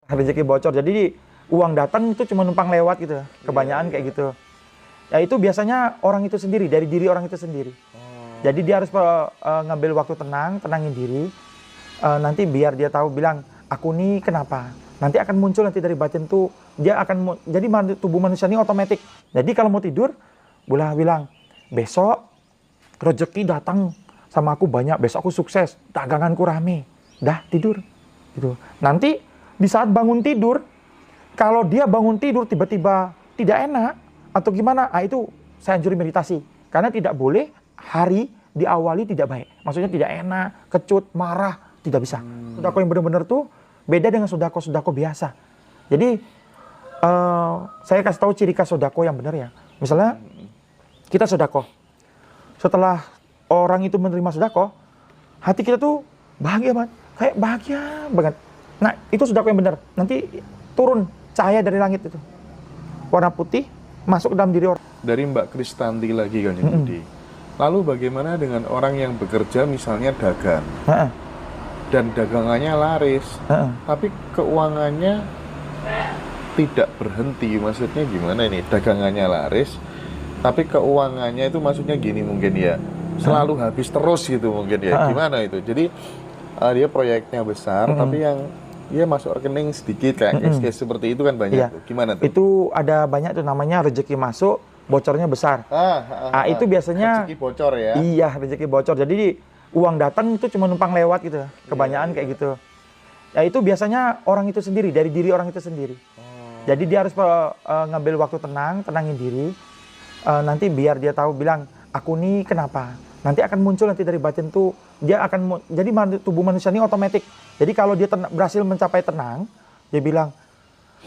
Rezeki bocor. Jadi uang datang itu cuma numpang lewat gitu. Kebanyakan kayak gitu. Ya itu biasanya orang itu sendiri, dari diri orang itu sendiri. Jadi dia harus ngambil waktu tenang, tenangin diri. Nanti biar dia tahu bilang, aku nih kenapa? Nanti akan muncul nanti dari batin tuh, dia akan jadi tubuh manusia ini otomatis. Jadi kalau mau tidur, boleh bilang, besok rezeki datang sama aku banyak, besok aku sukses, daganganku rame. Dah tidur. Gitu. Nanti di saat bangun tidur, kalau dia bangun tidur tiba-tiba tidak enak atau gimana, itu saya anjurin meditasi. Karena tidak boleh hari diawali tidak baik. Maksudnya tidak enak, kecut, marah, tidak bisa. Sodako yang benar-benar tuh beda dengan sodako-sodako biasa. Jadi saya kasih tahu ciri khas sodako yang benar ya. Misalnya kita sodako, setelah orang itu menerima sodako, hati kita tuh bahagia banget, kayak bahagia banget. Nah itu sodako yang benar. Nanti turun cahaya dari langit itu, warna putih, masuk ke dalam diri orang. Dari Mbak Kristanti lagi kan Budi. Lalu bagaimana dengan orang yang bekerja misalnya dagang dan dagangannya laris, tapi keuangannya tidak berhenti? Maksudnya gimana ini? Dagangannya laris, tapi keuangannya itu maksudnya gini mungkin ya, selalu habis terus gitu mungkin ya. Gimana itu? Jadi dia proyeknya besar, tapi yang dia masuk rekening sedikit kayak case seperti itu kan banyak tuh. Gimana tuh? Itu ada banyak tuh namanya rezeki masuk, bocornya besar. Itu biasanya rezeki bocor ya? Iya, rezeki bocor. Jadi uang datang itu cuma numpang lewat gitu. Kebanyakan kayak gitu. Ya itu biasanya orang itu sendiri, dari diri orang itu sendiri. Jadi dia harus ngambil waktu tenang, tenangin diri. Nanti biar dia tahu bilang, aku nih kenapa? Nanti akan muncul nanti dari batin tuh, dia akan jadi tubuh manusia ini otomatis. Jadi kalau dia berhasil mencapai tenang, dia bilang,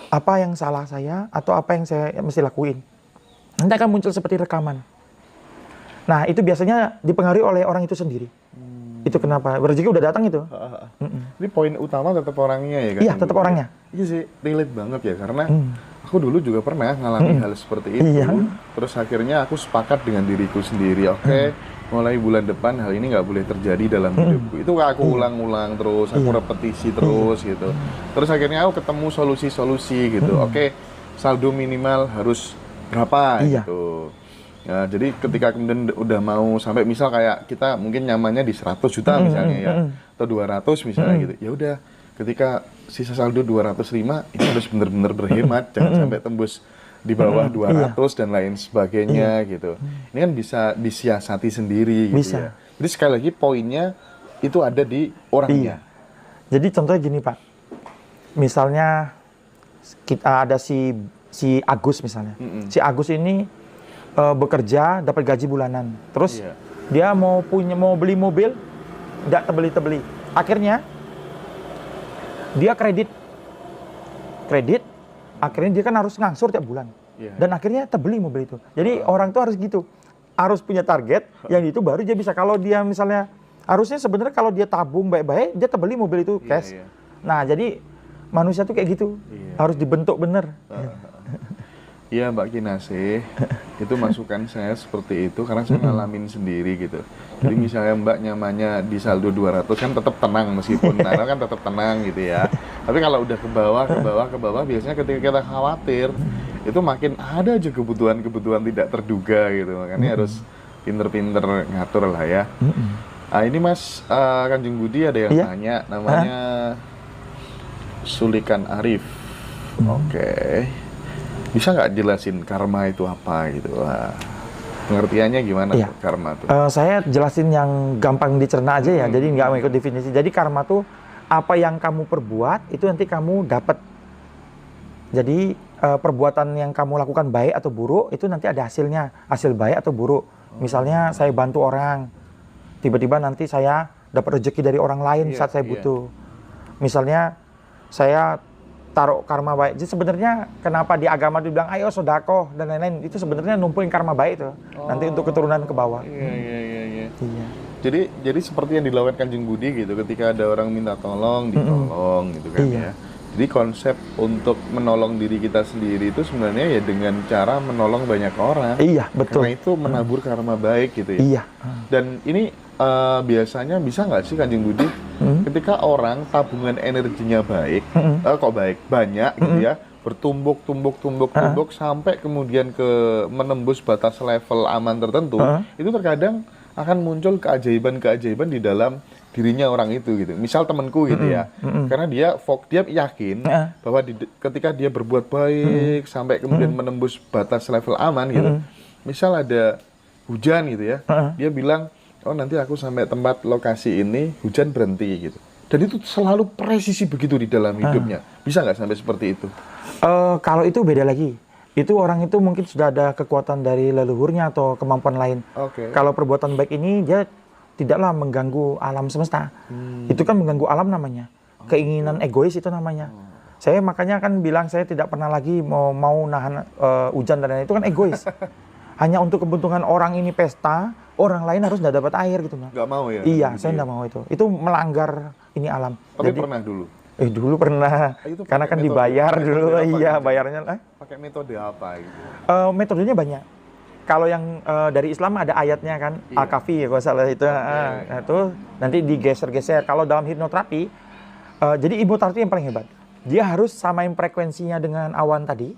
apa yang salah saya atau apa yang saya mesti lakuin. Nanti akan muncul seperti rekaman. Nah itu biasanya dipengaruhi oleh orang itu sendiri. Itu kenapa rezeki udah datang itu. Ini poin utama tetap orangnya ya kan? Iya, tetap orangnya. Iya sih, relate banget ya, karena aku dulu juga pernah ngalami hal seperti itu. Terus akhirnya aku sepakat dengan diriku sendiri, oke, mulai bulan depan hal ini nggak boleh terjadi dalam hidupku. Itu aku ulang-ulang terus, aku repetisi terus gitu. Terus akhirnya aku ketemu solusi-solusi gitu. Oke, saldo minimal harus berapa gitu. Ya, jadi ketika kemudian udah mau sampai misal kayak kita mungkin nyamannya di 100 juta misalnya ya, atau 200 misalnya gitu. Ya udah, ketika sisa saldo 205 ini harus benar-benar berhemat, jangan sampai tembus di bawah 200 dan lain sebagainya gitu. Ini kan bisa disiasati sendiri gitu ya. Jadi sekali lagi poinnya itu ada di orangnya. Jadi contohnya gini Pak, misalnya kita ada si Agus misalnya. Si Agus ini bekerja dapat gaji bulanan. Terus dia mau beli mobil, tidak tebeli. Akhirnya dia kredit. Akhirnya dia kan harus ngangsur tiap bulan. Dan akhirnya terbeli mobil itu. Jadi orang tuh harus gitu. Harus punya target, yang itu baru dia bisa. Kalau dia misalnya, harusnya sebenarnya kalau dia tabung baik-baik, dia terbeli mobil itu cash. Nah jadi manusia tuh kayak gitu. Harus dibentuk bener. Iya Mbak Kinasih, itu masukan saya seperti itu karena saya ngalamin sendiri gitu. Jadi misalnya Mbak nyamannya di saldo 200 kan tetap tenang, meskipun kan tetap tenang gitu ya. Tapi kalau udah ke bawah biasanya ketika kita khawatir, itu makin ada aja kebutuhan tidak terduga gitu. Makanya harus pinter-pinter ngatur lah ya. Ini Mas Kanjeng Budi ada yang tanya, namanya Sulikan Arif. Oke. Bisa nggak jelasin karma itu apa gitu? Pengertiannya gimana karma itu? Saya jelasin yang gampang dicerna aja ya, jadi nggak mengikut definisi. Jadi karma tuh apa yang kamu perbuat itu nanti kamu dapat. Jadi perbuatan yang kamu lakukan baik atau buruk itu nanti ada hasilnya, hasil baik atau buruk. Misalnya saya bantu orang, tiba-tiba nanti saya dapat rezeki dari orang lain saat saya butuh. Misalnya saya taruh karma baik. Jadi sebenarnya kenapa di agama dibilang ayo sodako dan lain-lain, itu sebenarnya numpuin karma baik itu nanti untuk keturunan ke bawah. Iya. Jadi seperti yang dilakukan Kanjeng Budi gitu, ketika ada orang minta tolong, ditolong gitu kan ya. Jadi konsep untuk menolong diri kita sendiri itu sebenarnya ya dengan cara menolong banyak orang. Iya, betul. Karena itu menabur karma baik gitu ya. Dan ini biasanya bisa nggak sih Kanjeng Budi ketika orang tabungan energinya baik, banyak gitu ya, bertumbuk sampai kemudian ke menembus batas level aman tertentu, itu terkadang akan muncul keajaiban-keajaiban di dalam dirinya orang itu gitu. Misal temanku gitu ya, karena dia yakin bahwa ketika dia berbuat baik sampai kemudian menembus batas level aman gitu, misal ada hujan gitu ya, dia bilang, oh nanti aku sampai tempat lokasi ini hujan berhenti gitu. Dan itu selalu presisi begitu di dalam hidupnya. Bisa nggak sampai seperti itu? Kalau itu beda lagi. Itu orang itu mungkin sudah ada kekuatan dari leluhurnya atau kemampuan lain. Kalau perbuatan baik ini dia tidaklah mengganggu alam semesta. Itu kan mengganggu alam namanya. Keinginan egois itu namanya. Saya makanya kan bilang saya tidak pernah lagi mau nahan hujan dan lain-lain. Itu kan egois. Hanya untuk keuntungan orang ini pesta, orang lain harus tidak dapat air gitu. Nggak mau ya? Iya, saya tidak mau itu. Itu melanggar ini alam. Tapi pernah dulu? Dulu pernah. Karena kan dibayar dulu. Iya, bayarnya. Pakai metode apa gitu? Metodenya banyak. Kalau yang dari Islam ada ayatnya kan, Al-Kahfi ya kalau salah itu. Itu nanti digeser-geser. Kalau dalam hipnoterapi, jadi hipnoterapi yang paling hebat. Dia harus samain frekuensinya dengan awan tadi,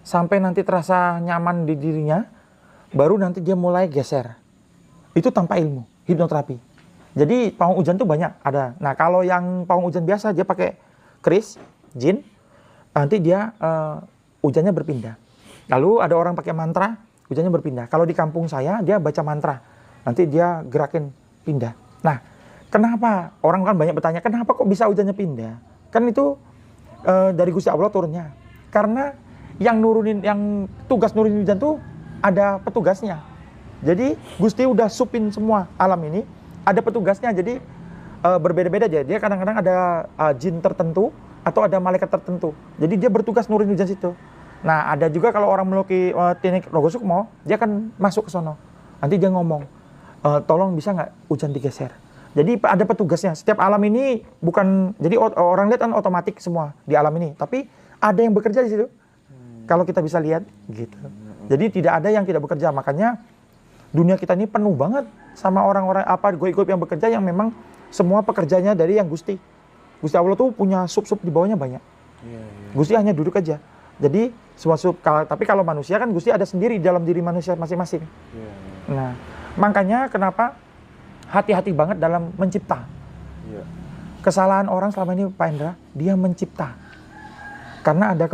sampai nanti terasa nyaman di dirinya, baru nanti dia mulai geser. Itu tanpa ilmu, hipnoterapi. Jadi pawang hujan tuh banyak ada. Nah kalau yang pawang hujan biasa, dia pakai keris, jin, nanti dia hujannya berpindah. Lalu ada orang pakai mantra, hujannya berpindah. Kalau di kampung saya, dia baca mantra. Nanti dia gerakin pindah. Nah, kenapa? Orang kan banyak bertanya, kenapa kok bisa hujannya pindah? Kan itu dari Gusti Allah turunnya. Karena yang tugas nurunin hujan tuh ada petugasnya. Jadi Gusti udah supin semua alam ini, ada petugasnya. Jadi berbeda-beda aja. Dia kadang-kadang ada jin tertentu atau ada malaikat tertentu. Jadi dia bertugas nurunin hujan situ. Nah, ada juga kalau orang meluki teknik Rogo Sukmo, dia akan masuk ke sono. Nanti dia ngomong, tolong bisa nggak hujan digeser. Jadi ada petugasnya. Setiap alam ini bukan, jadi orang lihat kan otomatis semua di alam ini. Tapi ada yang bekerja di situ. Kalau kita bisa lihat, gitu. Jadi tidak ada yang tidak bekerja. Makanya dunia kita ini penuh banget sama orang-orang goib-goib yang bekerja yang memang semua pekerjanya dari yang Gusti. Gusti Allah tuh punya sub-sub di bawahnya banyak. Gusti hanya duduk aja. Jadi tapi kalau manusia kan Gusti ada sendiri dalam diri manusia masing-masing. Nah, makanya kenapa hati-hati banget dalam mencipta. Kesalahan orang selama ini Pak Indra, dia mencipta. Karena ada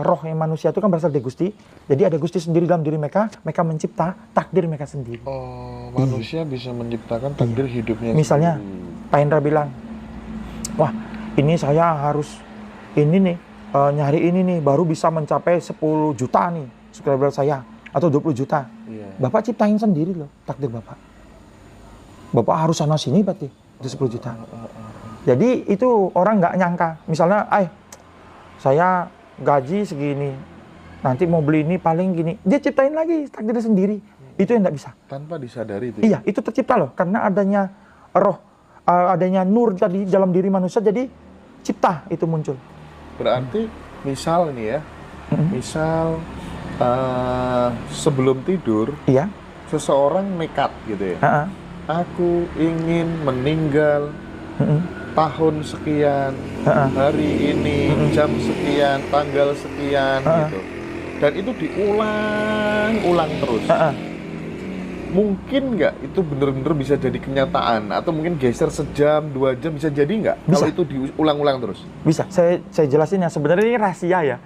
roh yang manusia itu kan berasal dari Gusti. Jadi ada Gusti sendiri dalam diri mereka mencipta takdir mereka sendiri. Oh, manusia bisa menciptakan takdir hidupnya. Misalnya, sendiri. Pak Indra bilang, wah ini saya harus nyari ini nih, baru bisa mencapai 10 juta nih subscriber saya, atau 20 juta. Bapak ciptain sendiri loh takdir Bapak. Bapak harus sana sini berarti, itu 10 juta. Jadi itu orang nggak nyangka. Misalnya, saya gaji segini, nanti mau beli ini paling gini. Dia ciptain lagi takdirnya sendiri. Itu yang nggak bisa. Tanpa disadari itu. Iya, itu tercipta loh. Karena adanya roh, adanya nur tadi dalam diri manusia, jadi cipta itu muncul. Berarti misal nih ya, misal sebelum tidur, seseorang nekat gitu ya. Aku ingin meninggal tahun sekian, hari ini, jam sekian, tanggal sekian gitu. Dan itu diulang-ulang terus. Mungkin nggak itu benar-benar bisa jadi kenyataan? Atau mungkin geser sejam, 2 jam bisa jadi nggak? Kalau itu diulang-ulang terus? Bisa, saya jelasin ya. Sebenarnya ini rahasia ya.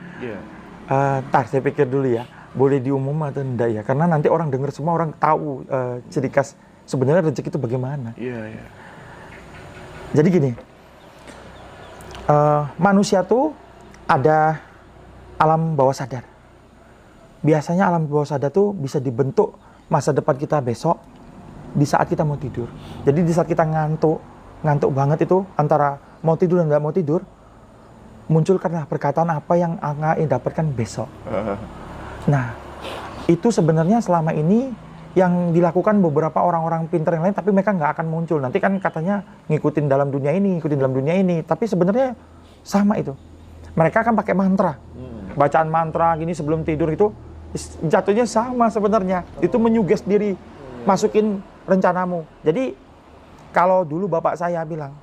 Saya pikir dulu ya. Boleh diumum atau enggak ya? Karena nanti orang dengar semua, orang tahu ciri khas sebenarnya rezeki itu bagaimana. Jadi gini, manusia tuh ada alam bawah sadar. Biasanya alam bawah sadar tuh bisa dibentuk masa depan kita besok di saat kita mau tidur. Jadi di saat kita ngantuk banget itu, antara mau tidur dan nggak mau tidur, muncul karena perkataan apa yang akan dapatkan besok. Nah, itu sebenarnya selama ini yang dilakukan beberapa orang-orang pintar yang lain, tapi mereka nggak akan muncul. Nanti kan katanya ngikutin dalam dunia ini, tapi sebenarnya sama itu. Mereka kan pakai mantra, bacaan mantra gini sebelum tidur itu jatuhnya sama sebenarnya. Itu menyuges diri, masukin rencanamu. Jadi kalau dulu bapak saya bilang,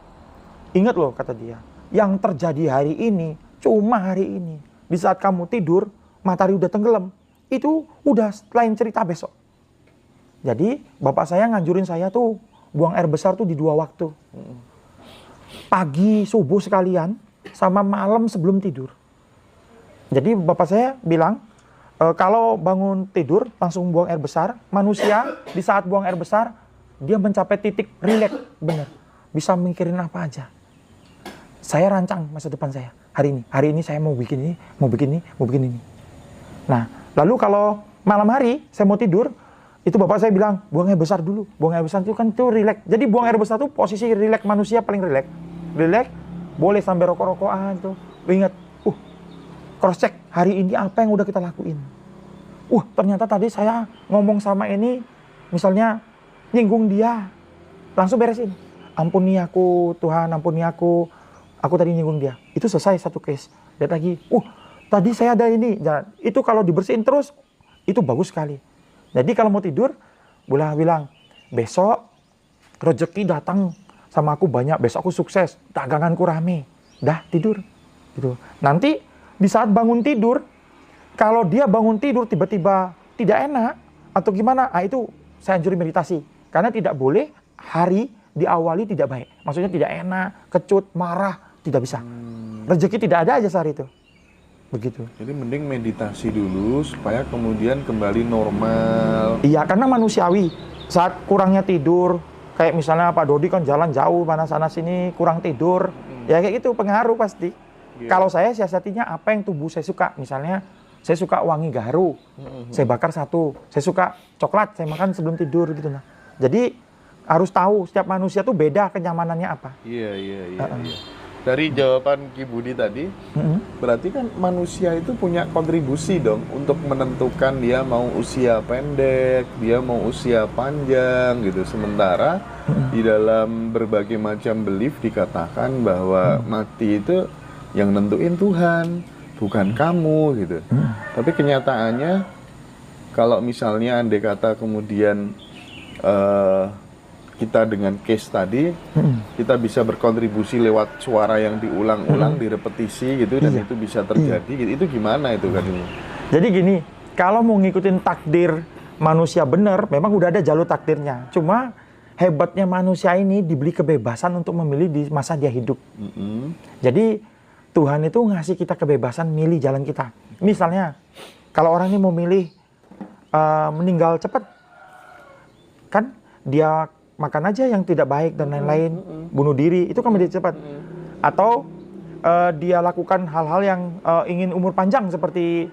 ingat loh kata dia, yang terjadi hari ini cuma hari ini. Di saat kamu tidur, matahari udah tenggelam, itu udah lain cerita besok. Jadi bapak saya nganjurin saya tuh buang air besar tuh di 2 waktu. Pagi subuh sekalian sama malam sebelum tidur. Jadi bapak saya bilang, kalau bangun tidur langsung buang air besar, manusia di saat buang air besar, dia mencapai titik rileks, bener. Bisa mikirin apa aja. Saya rancang masa depan saya, hari ini saya mau bikin ini, mau bikin ini, mau bikin ini. Nah, lalu kalau malam hari saya mau tidur, itu bapak saya bilang, buang air besar dulu. Buang air besar itu kan tuh rileks. Jadi buang air besar tuh posisi rileks manusia paling rileks. Rileks, boleh sampai rokok-rokokan tuh. Ingat, cross check hari ini apa yang udah kita lakuin. Ternyata tadi saya ngomong sama ini, misalnya nyinggung dia, langsung beresin. Ampuni aku Tuhan, ampuni aku tadi nyinggung dia. Itu selesai satu case. Lihat lagi, tadi saya ada ini. Nah, itu kalau dibersihin terus, itu bagus sekali. Jadi kalau mau tidur, boleh bilang, besok rezeki datang sama aku banyak, besok aku sukses, daganganku rame. Dah tidur. Gitu. Nanti di saat bangun tidur, kalau dia bangun tidur tiba-tiba tidak enak atau gimana, itu saya anjurin meditasi. Karena tidak boleh hari diawali tidak baik. Maksudnya tidak enak, kecut, marah, tidak bisa. Rezeki tidak ada aja saat itu. Begitu. Jadi mending meditasi dulu supaya kemudian kembali normal. Iya, karena manusiawi. Saat kurangnya tidur, kayak misalnya Pak Dodi kan jalan jauh mana sana sini, kurang tidur. Ya kayak gitu pengaruh pasti. Kalau saya siasatinya apa yang tubuh saya suka. Misalnya saya suka wangi gaharu, saya bakar 1. Saya suka coklat, saya makan sebelum tidur gitu. Nah, jadi harus tahu setiap manusia tuh beda kenyamanannya apa. Iya. Dari jawaban Ki Budi tadi, berarti kan manusia itu punya kontribusi dong untuk menentukan dia mau usia pendek, dia mau usia panjang gitu. Sementara di dalam berbagai macam belief dikatakan bahwa mati itu yang nentuin Tuhan, bukan kamu gitu. Tapi kenyataannya kalau misalnya andai kata kemudian kita dengan case tadi, kita bisa berkontribusi lewat suara yang diulang-ulang, direpetisi gitu, dan itu bisa terjadi. Itu gimana itu kan ini? Jadi gini, kalau mau ngikutin takdir manusia benar, memang udah ada jalur takdirnya. Cuma hebatnya manusia ini diberi kebebasan untuk memilih di masa dia hidup. Jadi Tuhan itu ngasih kita kebebasan milih jalan kita. Misalnya, kalau orang ini mau milih meninggal cepat, kan dia makan aja yang tidak baik dan lain-lain, bunuh diri, itu kan menjadi cepat. Atau dia lakukan hal-hal yang ingin umur panjang, seperti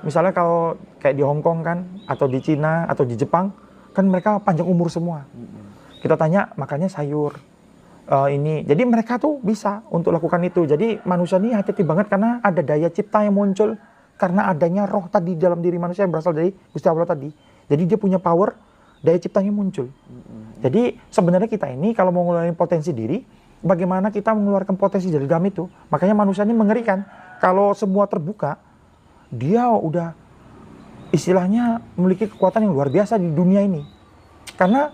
misalnya kalau kayak di Hong Kong kan, atau di Cina, atau di Jepang, kan mereka panjang umur semua. Kita tanya, makannya sayur, ini. Jadi mereka tuh bisa untuk lakukan itu. Jadi manusia ini hati-hati banget karena ada daya cipta yang muncul karena adanya roh tadi dalam diri manusia yang berasal dari Gusti Allah tadi. Jadi dia punya power, daya ciptanya muncul. Jadi sebenarnya kita ini kalau mau ngeluarin potensi diri, bagaimana kita mengeluarkan potensi dari dalam itu. Makanya manusia ini mengerikan. Kalau semua terbuka, dia udah istilahnya memiliki kekuatan yang luar biasa di dunia ini. Karena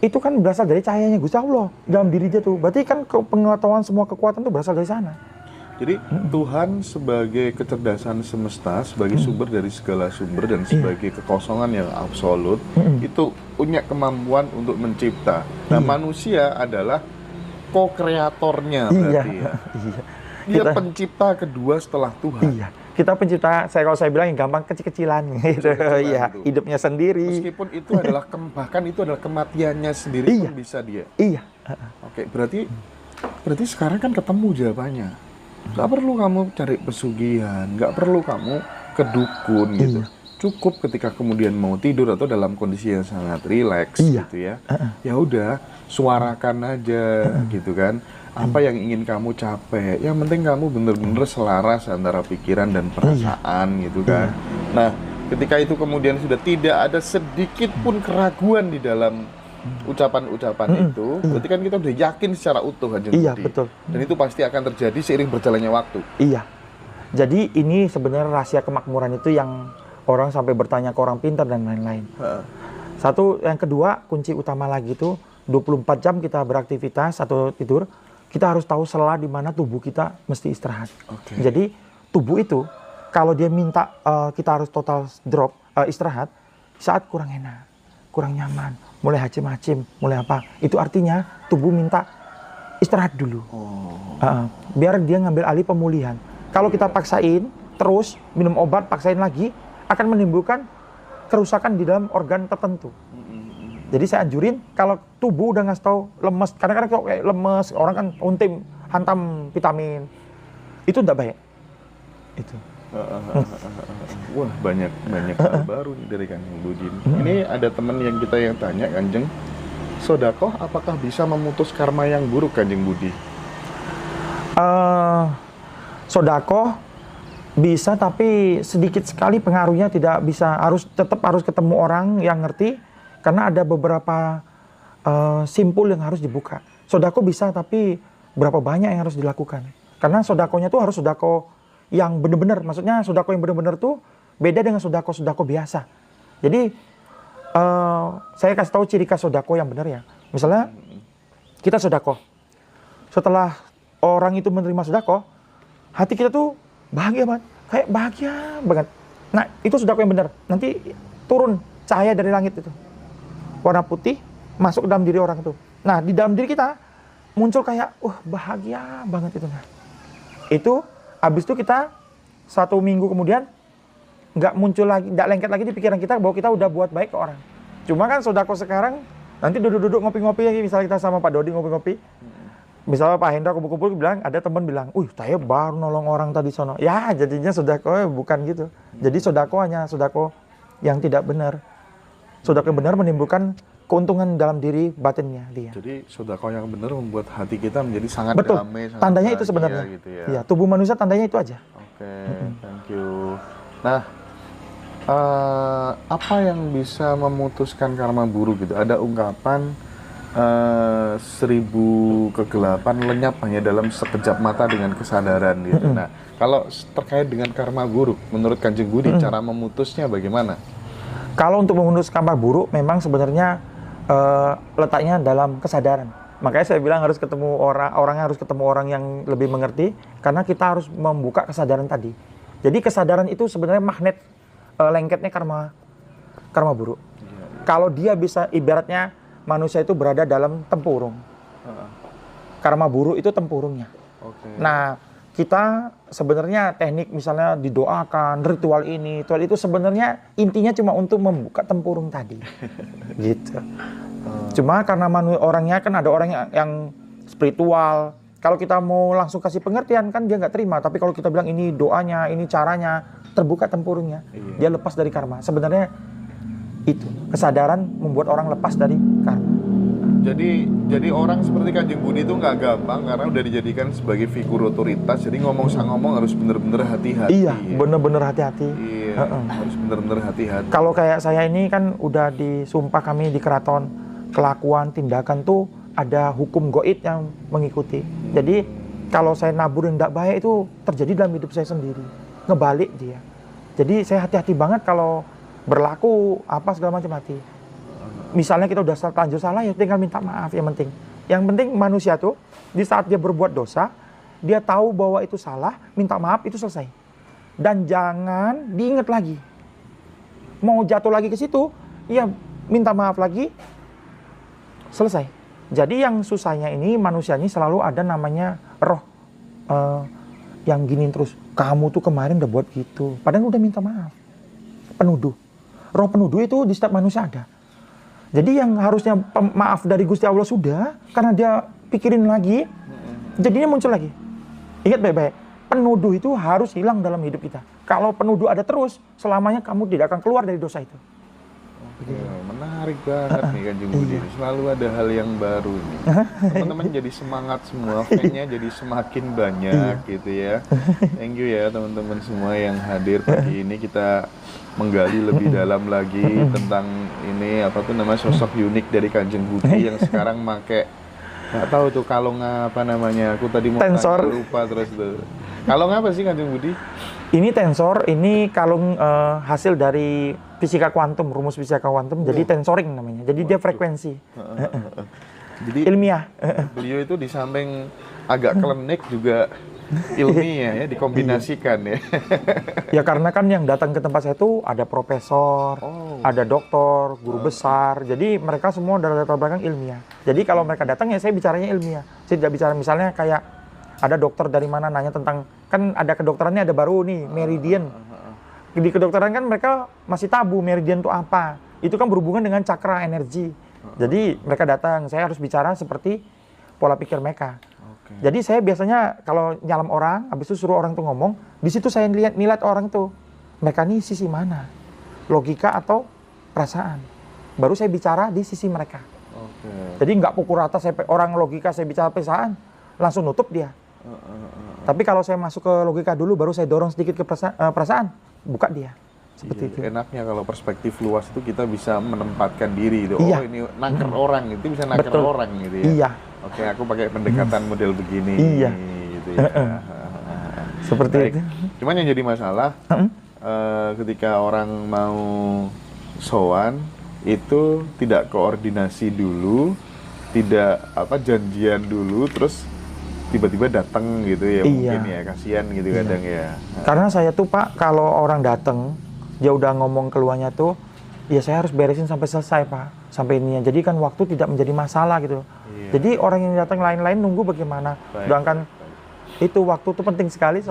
itu kan berasal dari cahayanya Gusti Allah dalam diri dia tuh. Berarti kan pengetahuan semua kekuatan itu berasal dari sana. Jadi Tuhan sebagai kecerdasan semesta, sebagai sumber dari segala sumber dan sebagai kekosongan yang absolut, itu punya kemampuan untuk mencipta. Nah, manusia adalah co-kreatornya berarti ya. Dia pencipta kedua setelah Tuhan. Iya. Kita pencipta, kalau saya bilang yang gampang kecil-kecilan gitu. Iya, hidupnya sendiri. Meskipun itu adalah bahkan itu adalah kematiannya sendiri pun bisa dia. Iya. Oke, berarti sekarang kan ketemu jawabannya. Gak perlu kamu cari pesugihan, gak perlu kamu ke dukun gitu. Cukup ketika kemudian mau tidur atau dalam kondisi yang sangat rileks gitu ya. Ya udah, suarakan aja gitu kan. Apa yang ingin kamu capai? Yang penting kamu bener-bener selaras antara pikiran dan perasaan gitu kan. Nah, ketika itu kemudian sudah tidak ada sedikit pun keraguan di dalam ucapan-ucapan itu, berarti kan kita udah yakin secara utuh Kanjeng Budi. Iya, betul. Dan itu pasti akan terjadi seiring berjalannya waktu. Iya. Jadi ini sebenarnya rahasia kemakmuran itu yang orang sampai bertanya ke orang pintar dan lain-lain. Satu, yang kedua, kunci utama lagi itu 24 jam kita beraktivitas atau tidur, kita harus tahu sela di mana tubuh kita mesti istirahat. Oke. Jadi tubuh itu kalau dia minta kita harus total drop istirahat, saat kurang enak, kurang nyaman, mulai hacim-hacim, mulai apa, itu artinya tubuh minta istirahat dulu. Biar dia ngambil alih pemulihan. Kalau kita paksain terus minum obat, paksain lagi, akan menimbulkan kerusakan di dalam organ tertentu. Jadi saya anjurin kalau tubuh udah ngasih tahu lemes, kadang-kadang kalau kayak lemes, orang kan untim, hantam vitamin, itu tidak baik. Itu. Wah, banyak hal baru nih dari Kanjeng Budi. Ini ada teman yang tanya, Kanjeng, sedekah apakah bisa memutus karma yang buruk, Kanjeng Budi? Sedekah bisa, tapi sedikit sekali pengaruhnya, tidak bisa. Tetap harus ketemu orang yang ngerti, karena ada beberapa simpul yang harus dibuka. Sedekah bisa, tapi berapa banyak yang harus dilakukan? Karena sedekahnya tuh harus sedekah yang benar-benar, maksudnya sedekah yang benar-benar tuh beda dengan sedekah biasa. Jadi saya kasih tahu ciri khas sedekah yang benar ya. Misalnya kita sedekah, setelah orang itu menerima sedekah, hati kita tuh bahagia banget, kayak bahagia banget. Nah, itu sedekah yang benar. Nanti turun cahaya dari langit itu, warna putih, masuk ke dalam diri orang itu. Nah, di dalam diri kita muncul kayak, bahagia banget itu. Nah, itu habis itu kita 1 minggu kemudian nggak muncul lagi, nggak lengket lagi di pikiran kita bahwa kita udah buat baik ke orang. Cuma kan sedekah sekarang nanti duduk-duduk ngopi-ngopi lagi, misalnya kita sama Pak Dodi ngopi-ngopi, misalnya Pak Hendra kumpul-kumpul bilang, ada teman bilang, saya baru nolong orang tadi sono. Ya, jadinya sedekah bukan gitu. Jadi sedekah hanya sedekah yang tidak benar. Sedekah yang benar menimbulkan keuntungan dalam diri batinnya dia. Jadi sedekah yang benar membuat hati kita menjadi sangat betul. Damai, sangat tandanya bahagia, itu sebenarnya. Gitu ya. Iya, tubuh manusia tandanya itu aja. Oke, thank you. Nah, apa yang bisa memutuskan karma buruk gitu? Ada ungkapan 1000 kegelapan lenyap hanya dalam sekejap mata dengan kesadaran gitu. Nah, kalau terkait dengan karma buruk, menurut Kanjeng Budi, cara memutusnya bagaimana? Kalau untuk memutus karma buruk, memang sebenarnya letaknya dalam kesadaran. Makanya saya bilang harus ketemu orangnya harus ketemu orang yang lebih mengerti, karena kita harus membuka kesadaran tadi. Jadi kesadaran itu sebenarnya magnet lengketnya karma buruk. Kalau dia bisa, ibaratnya manusia itu berada dalam tempurung. Karma buruk itu tempurungnya. Nah, kita sebenarnya teknik misalnya didoakan, ritual ini, ritual itu sebenarnya intinya cuma untuk membuka tempurung tadi. Gitu. Cuma karena orangnya kan ada orang yang spiritual. Kalau kita mau langsung kasih pengertian kan dia nggak terima. Tapi kalau kita bilang ini doanya, ini caranya, terbuka tempurungnya, dia lepas dari karma. Sebenarnya itu kesadaran membuat orang lepas dari karma. Jadi orang seperti Kanjeng Budi itu nggak gampang karena udah dijadikan sebagai figur otoritas. Jadi ngomong harus bener-bener hati-hati. Iya, bener-bener hati-hati. Iya, harus bener-bener hati-hati. Kalau kayak saya ini kan udah disumpah kami di keraton, kelakuan, tindakan tuh ada hukum goib yang mengikuti. Jadi kalau saya nabur yang tidak baik itu terjadi dalam hidup saya sendiri, ngebalik dia. Jadi saya hati-hati banget kalau berlaku apa segala macam hati. Misalnya kita udah terlanjur salah, ya tinggal minta maaf yang penting. Yang penting manusia tuh di saat dia berbuat dosa, dia tahu bahwa itu salah, minta maaf, itu selesai. Dan jangan diingat lagi. Mau jatuh lagi ke situ, ya minta maaf lagi, selesai. Jadi yang susahnya ini manusia ini selalu ada namanya roh yang gini terus. Kamu tuh kemarin udah buat gitu, padahal udah minta maaf. Penuduh. Roh penuduh itu di setiap manusia ada. Jadi yang harusnya maaf dari Gusti Allah sudah, karena dia pikirin lagi, jadinya muncul lagi. Ingat baik-baik, penuduh itu harus hilang dalam hidup kita. Kalau penuduh ada terus, selamanya kamu tidak akan keluar dari dosa itu. Menarik banget nih Kanjeng Budi. Selalu ada hal yang baru nih. Teman-teman jadi semangat semua, fan-nya jadi semakin banyak gitu ya. Thank you ya teman-teman semua yang hadir pagi ini. Kita menggali lebih dalam lagi tentang ini sosok unik dari Kanjeng Budi yang sekarang make nggak tahu tuh kalung apa namanya. Aku tadi mau tensor, lupa terus tuh. Kalung apa sih Kanjeng Budi? Ini tensor, ini kalung hasil dari fisika kuantum, rumus fisika kuantum. Jadi tensoring namanya. Jadi dia frekuensi. Jadi ilmiah. Beliau itu di samping agak klinik juga ilmiah ya, dikombinasikan ya. Ya karena kan yang datang ke tempat saya itu ada profesor, ada doktor, guru besar. Jadi mereka semua dari latar belakang ilmiah. Jadi kalau mereka datang ya saya bicaranya ilmiah. Saya tidak bicara misalnya kayak ada dokter dari mana nanya tentang, kan ada kedokterannya ada baru nih, meridian. Di kedokteran kan mereka masih tabu meridian itu apa. Itu kan berhubungan dengan cakra energi. Jadi mereka datang, saya harus bicara seperti pola pikir mereka. Jadi saya biasanya kalau nyalam orang, habis itu suruh orang tuh ngomong, di situ saya nilai orang tuh, mereka nih sisi mana, logika atau perasaan. Baru saya bicara di sisi mereka. Jadi nggak pukul rata orang logika saya bicara perasaan, langsung nutup dia. Tapi kalau saya masuk ke logika dulu, baru saya dorong sedikit ke perasaan, buka dia. Seperti itu. Enaknya kalau perspektif luas itu kita bisa menempatkan diri gitu. Iya. Oh ini naker orang, itu bisa naker Betul. orang gitu ya. Iya. Oke, aku pakai pendekatan model begini. Iya. Gitu ya. Seperti Baik. itu. Cuman yang jadi masalah ketika orang mau sowan itu tidak koordinasi dulu, tidak janjian dulu, terus tiba-tiba datang gitu ya. Iya. Mungkin ya kasihan gitu kadang ya. Karena saya tuh Pak, kalau orang datang, dia udah ngomong keluarnya tuh, ya saya harus beresin sampai selesai Pak, sampai ini. Jadi kan waktu tidak menjadi masalah gitu. Iya. Jadi orang yang datang lain-lain nunggu bagaimana. Baik. Sedangkan itu waktu itu penting sekali.